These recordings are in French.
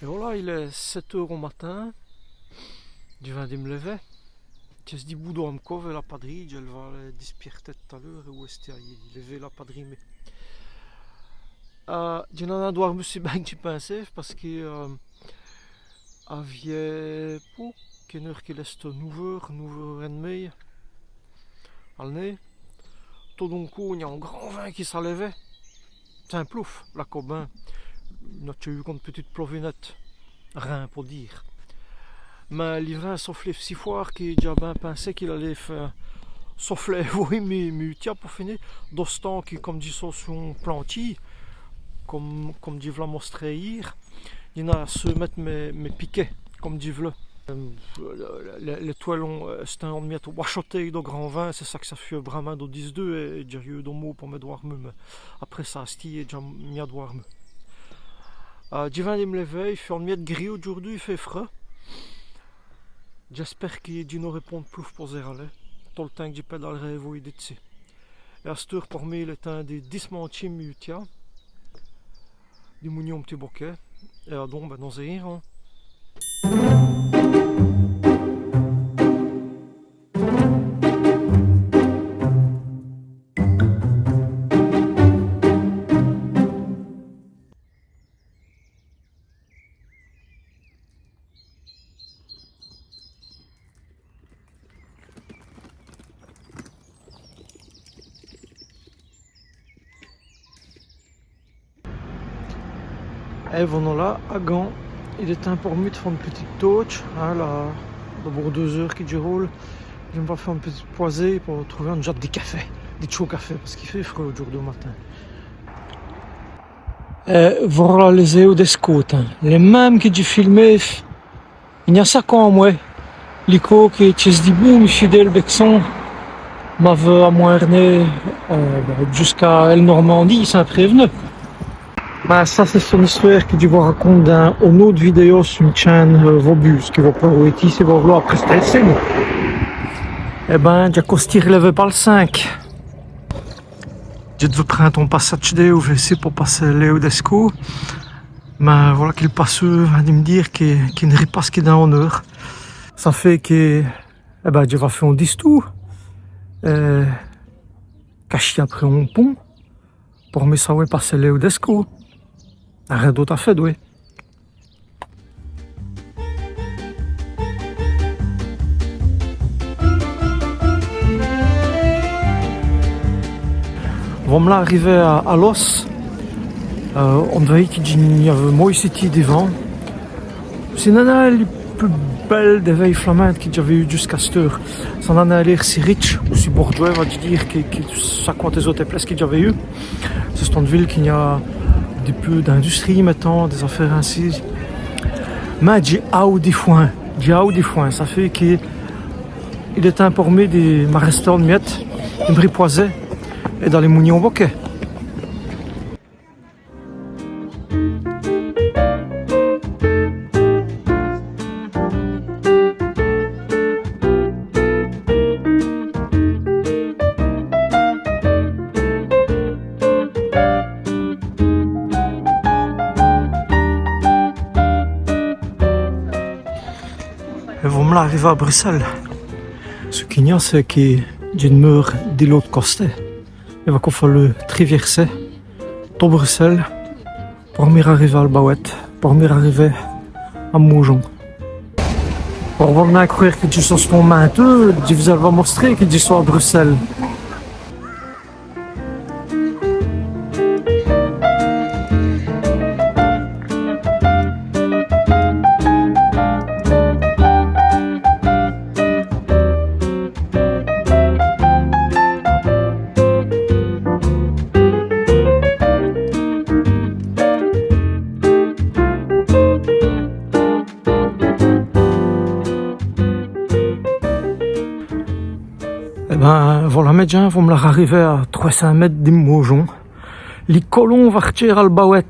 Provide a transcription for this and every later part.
Et voilà, il est 7 heures au matin, du vin de me lever. Je dis boudou am kove la padri, je va le dispierter tout à l'heure, où est-ce il levé la padri, mais je n'en ai doit me si bien que pensé parce que avait pour qu'une heure qu'il est 9h et demie al nez, tout d'un coup il y a un grand vin qui s'enlevait. C'est un plouf, la Cobin. On a eu une petite plovinette, rien pour dire. Mais l'hiver soufflait si fort que j'ai bien pensé qu'il allait faire souffler, oui, mais tiens, pour finir, d'ostan qui, comme dit sur son plantier, comme dit v'là mostré hier, il y en a se mettre mes piquets, comme dit v'là. Les toilons, c'est un miette wachoté de grand vin, c'est ça que ça fait vraiment de 10-2 et j'ai eu des mots pour me dormir, mais après ça, c'est déjà mis à dormir. Du vin de me lever, il fait un miette gris aujourd'hui, il fait frais. J'espère qu'il y a nous répondre plus pour zéro tout le temps que j'ai pédalerai vous aider dessus. Et à cette heure pour moi il est un des 10 centimes utia, du mounion petit bouquet, et donc ben nous irons. Et voilà là, à Gand, il est temps pour moi de faire une petite touche, hein, là, d'abord 2 heures qui roule. Je vais faire une petite poisée pour trouver un job de café, de chaud café, parce qu'il fait frais aujourd'hui au matin. Et voilà les œufs des scouts, hein, les mêmes que j'ai filmé il y a 5 ans, moi. Lico qui est dit boum, fidèle Bexon, m'avait à Moerné jusqu'à El Normandie, c'est un prévenu. Bah, ça c'est son histoire que je vous raconte dans une autre vidéo sur une chaîne Vobus qui va pas ici c'est voir là après stressé. Eh ben j'ai costé relevé par le 5. Je devais prendre ton passage de UVC pour passer Léo Desco. Mais voilà qu'il passe va me dire qu'il ne rit pas ce qu'il est dans l'honneur. Ça fait que eh ben je vais faire un 10 tours. Caché après un pont pour me savoir passer Léo Desco. Rien d'autre à faire, oui. On va arriver à Los. On voyait qu'il y avait moins ici devant. C'est une des plus belles des veilles flamandes que j'avais eues jusqu'à cette heure. Ça en a l'air si riche, ou si bourgeois, va dire, que ça compte les autres places que j'avais eues. C'est une ville qui a des peu d'industrie maintenant, des affaires ainsi. Mais j'ai des foins, ça fait qu'il est informé des restaurants de miettes, des bripoisés et dans les mounions bokeh. Et vous arriver à Bruxelles. Ce qu'il y a, c'est que j'ai une mur de l'autre côté. Il va falloir traverser tout Bruxelles pour arriver à Albawet, pour arriver à Moujon. Pour venir croire que je suis sur mon manteau, je vous vais montrer que je suis à Bruxelles. Eh ben, voilà, médecin, vous me l'arrivez à 300 mètres de Moujon. Les colons vont retirer à Albawet.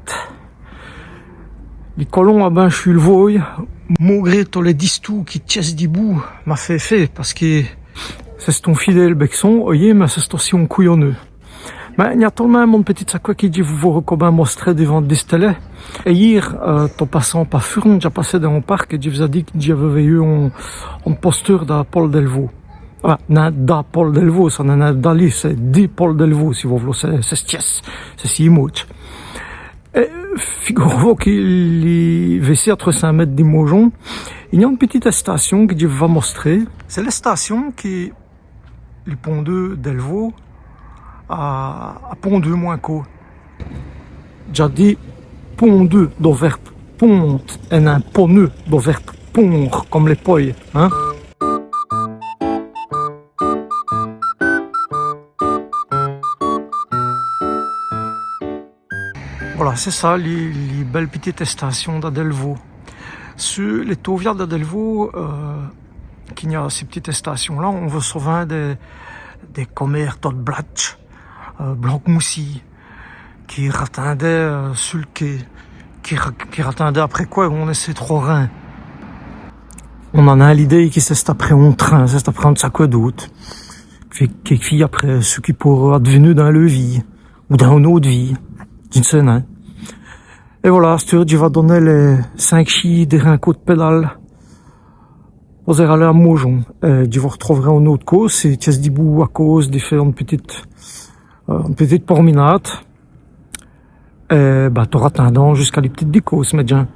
Les colons, ah ben, je suis le voy. Malgré tous les distous qui tiennent du bout, m'a fait, parce que c'est ton fidèle Bexon, voyez, mais c'est aussi un couillonneux. Mais il y a tout de même mon petit sac qui dit vous recommande mostrer devant des télé. Et hier, ton passant pas Furn, j'ai passé dans un parc et je vous ai dit que j'avais eu une posture de Paul Delvaux. Ah, non, da Paul Delvaux, ça n'en est d'Ali, c'est dit Paul Delvaux, si vous voulez, c'est Stiès, c'est si moche. Et figurez-vous qu'il est vessi à 300 mètres d'Imojon. Il y a une petite station que je vais montrer. C'est la station qui, le pont 2 Delvaux, à pont 2 moins qu'au. J'ai dit pont 2 dans verbe pont et un pont 2 dans verbe pondre, comme les poils, hein. Voilà, c'est ça, les belles petites stations d'Adelvaux. Sur les tauvières d'Adelvaux, qu'il y a ces petites stations-là, on voit souvent des commerces de blatch, blanc-moussi, qui rattendaient sur le quai, qui rattendaient après quoi on essaie trop rein. On en a l'idée qui c'est après un train, c'est après un sac d'autres, qui fait après ce qui pourrait advenir dans le vie, ou dans une autre vie. Je ne sais pas. Et voilà, je vais donner les 5 chis des un coup de pédale. Vous allez aller à Mojon. Je vous retrouverai en autre cause. C'est Thiès Dibou à cause de faire une petite promenade. Et bah, t'auras tendance jusqu'à les petites décos, mais bien.